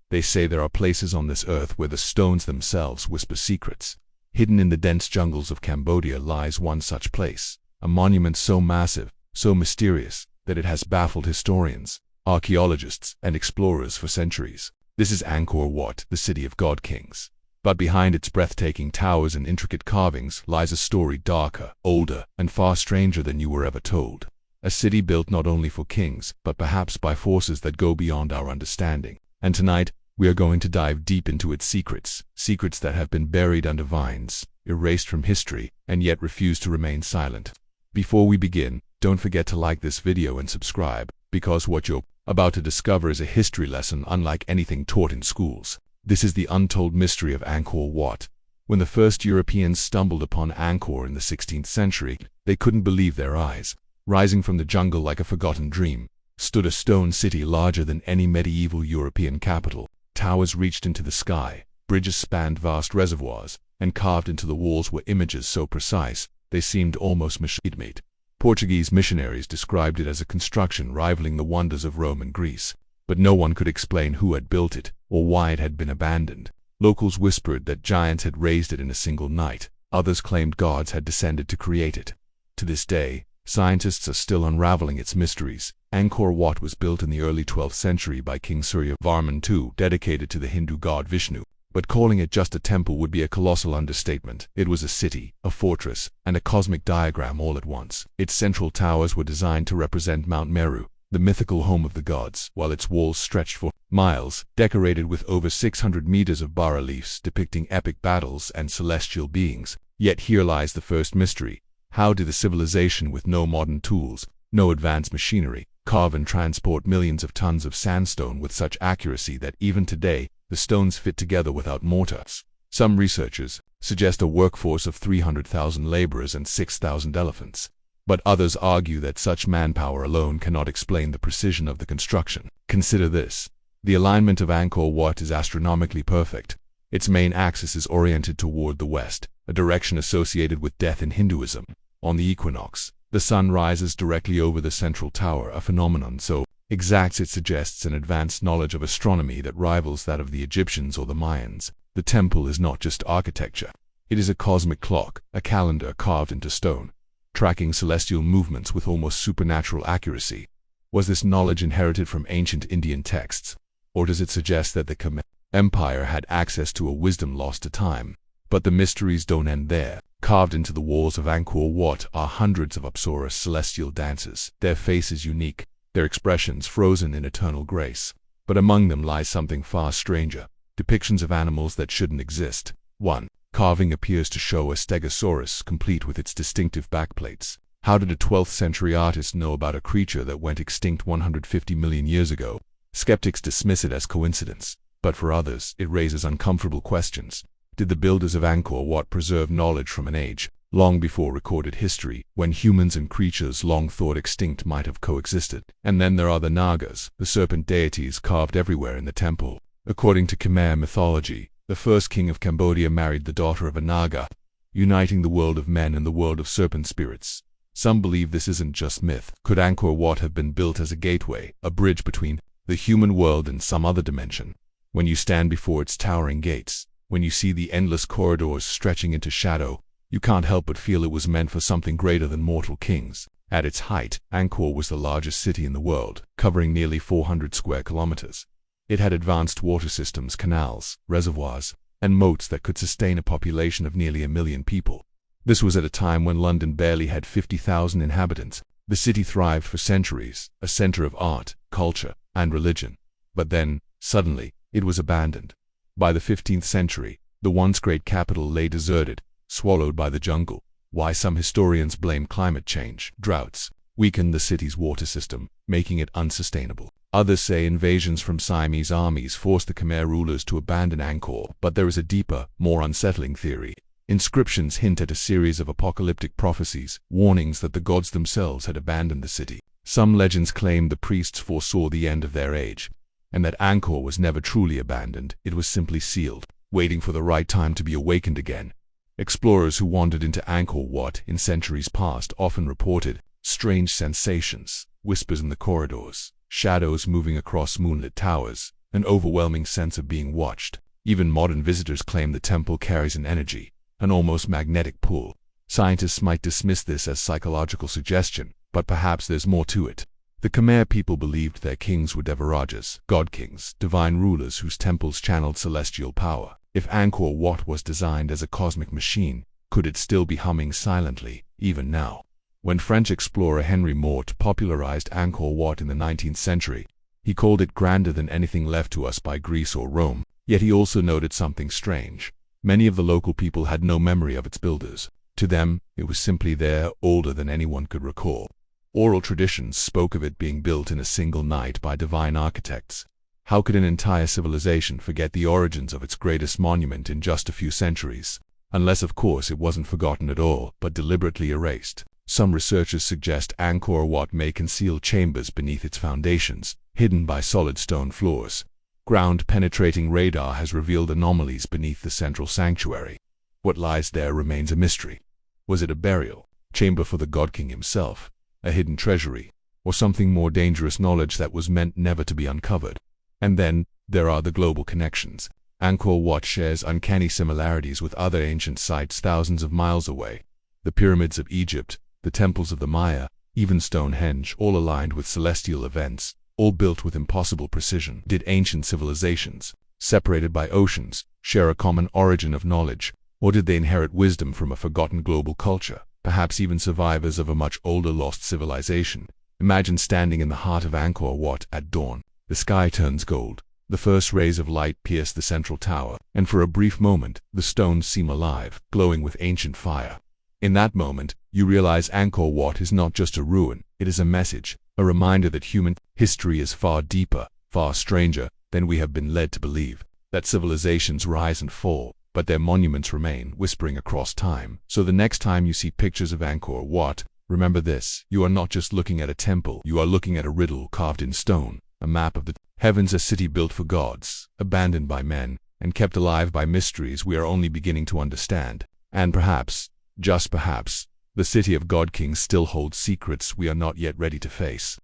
They say there are places on this earth where the stones themselves whisper secrets. Hidden in the dense jungles of Cambodia lies one such place, a monument so massive, so mysterious, that it has baffled historians, archaeologists, and explorers for centuries. This is Angkor Wat, the city of God Kings. But behind its breathtaking towers and intricate carvings lies a story darker, older, and far stranger than you were ever told. A city built not only for kings, but perhaps by forces that go beyond our understanding. And tonight, we are going to dive deep into its secrets, secrets that have been buried under vines, erased from history, and yet refuse to remain silent. Before we begin, don't forget to like this video and subscribe, because what you're about to discover is a history lesson unlike anything taught in schools. This is the untold mystery of Angkor Wat. When the first Europeans stumbled upon Angkor in the 16th century, they couldn't believe their eyes. Rising from the jungle like a forgotten dream, stood a stone city larger than any medieval European capital. Towers reached into the sky, bridges spanned vast reservoirs, and carved into the walls were images so precise, they seemed almost machine-made. Portuguese missionaries described it as a construction rivaling the wonders of Rome and Greece, but no one could explain who had built it, or why it had been abandoned. Locals whispered that giants had raised it in a single night, others claimed gods had descended to create it. To this day, scientists are still unraveling its mysteries. Angkor Wat was built in the early 12th century by King Surya Varman II, dedicated to the Hindu god Vishnu. But calling it just a temple would be a colossal understatement. It was a city, a fortress, and a cosmic diagram all at once. Its central towers were designed to represent Mount Meru, the mythical home of the gods, while its walls stretched for miles, decorated with over 600 meters of bas-reliefs depicting epic battles and celestial beings. Yet here lies the first mystery. How did a civilization with no modern tools, no advanced machinery, carve and transport millions of tons of sandstone with such accuracy that even today, the stones fit together without mortars? Some researchers suggest a workforce of 300,000 laborers and 6,000 elephants. But others argue that such manpower alone cannot explain the precision of the construction. Consider this. The alignment of Angkor Wat is astronomically perfect. Its main axis is oriented toward the west, a direction associated with death in Hinduism. On the equinox, the sun rises directly over the central tower, a phenomenon so exact it suggests an advanced knowledge of astronomy that rivals that of the Egyptians or the Mayans. The temple is not just architecture. It is a cosmic clock, a calendar carved into stone, tracking celestial movements with almost supernatural accuracy. Was this knowledge inherited from ancient Indian texts? Or does it suggest that the Khmer Empire had access to a wisdom lost to time? But the mysteries don't end there. Carved into the walls of Angkor Wat are hundreds of Apsara celestial dancers, their faces unique, their expressions frozen in eternal grace. But among them lies something far stranger, depictions of animals that shouldn't exist. One carving appears to show a stegosaurus complete with its distinctive backplates. How did a 12th century artist know about a creature that went extinct 150 million years ago? Skeptics dismiss it as coincidence, but for others, it raises uncomfortable questions. Did the builders of Angkor Wat preserve knowledge from an age long before recorded history, when humans and creatures long thought extinct might have coexisted? And then there are the Nagas, the serpent deities carved everywhere in the temple. According to Khmer mythology, the first king of Cambodia married the daughter of a Naga, uniting the world of men and the world of serpent spirits. Some believe this isn't just myth. Could Angkor Wat have been built as a gateway, a bridge between the human world and some other dimension? When you stand before its towering gates, when you see the endless corridors stretching into shadow, you can't help but feel it was meant for something greater than mortal kings. At its height, Angkor was the largest city in the world, covering nearly 400 square kilometers. It had advanced water systems, canals, reservoirs, and moats that could sustain a population of nearly 1 million people. This was at a time when London barely had 50,000 inhabitants. The city thrived for centuries, a center of art, culture, and religion. But then, suddenly, it was abandoned. By the 15th century, the once great capital lay deserted, swallowed by the jungle. Why? Some historians blame climate change. Droughts weakened the city's water system, making it unsustainable. Others say invasions from Siamese armies forced the Khmer rulers to abandon Angkor. But there is a deeper, more unsettling theory. Inscriptions hint at a series of apocalyptic prophecies, warnings that the gods themselves had abandoned the city. Some legends claim the priests foresaw the end of their age, and that Angkor was never truly abandoned. It was simply sealed, waiting for the right time to be awakened again. Explorers who wandered into Angkor Wat in centuries past often reported strange sensations, whispers in the corridors, shadows moving across moonlit towers, an overwhelming sense of being watched. Even modern visitors claim the temple carries an energy, an almost magnetic pull. Scientists might dismiss this as psychological suggestion, but perhaps there's more to it. The Khmer people believed their kings were Devarajas, god-kings, divine rulers whose temples channeled celestial power. If Angkor Wat was designed as a cosmic machine, could it still be humming silently, even now? When French explorer Henry Mort popularized Angkor Wat in the 19th century, he called it grander than anything left to us by Greece or Rome. Yet he also noted something strange. Many of the local people had no memory of its builders. To them, it was simply there, older than anyone could recall. Oral traditions spoke of it being built in a single night by divine architects. How could an entire civilization forget the origins of its greatest monument in just a few centuries? Unless, of course, it wasn't forgotten at all, but deliberately erased. Some researchers suggest Angkor Wat may conceal chambers beneath its foundations, hidden by solid stone floors. Ground-penetrating radar has revealed anomalies beneath the central sanctuary. What lies there remains a mystery. Was it a burial chamber for the God King himself, a hidden treasury, or something more dangerous, knowledge that was meant never to be uncovered? And then, there are the global connections. Angkor Wat shares uncanny similarities with other ancient sites thousands of miles away. The pyramids of Egypt, the temples of the Maya, even Stonehenge, all aligned with celestial events, all built with impossible precision. Did ancient civilizations, separated by oceans, share a common origin of knowledge, or did they inherit wisdom from a forgotten global culture, perhaps even survivors of a much older lost civilization? Imagine standing in the heart of Angkor Wat at dawn. The sky turns gold. The first rays of light pierce the central tower, and for a brief moment, the stones seem alive, glowing with ancient fire. In that moment, you realize Angkor Wat is not just a ruin, it is a message, a reminder that human history is far deeper, far stranger than we have been led to believe. That civilizations rise and fall, but their monuments remain, whispering across time. So the next time you see pictures of Angkor Wat, remember this: you are not just looking at a temple, you are looking at a riddle carved in stone, a map of the heavens, a city built for gods, abandoned by men, and kept alive by mysteries we are only beginning to understand. And perhaps, just perhaps, the city of God Kings still holds secrets we are not yet ready to face.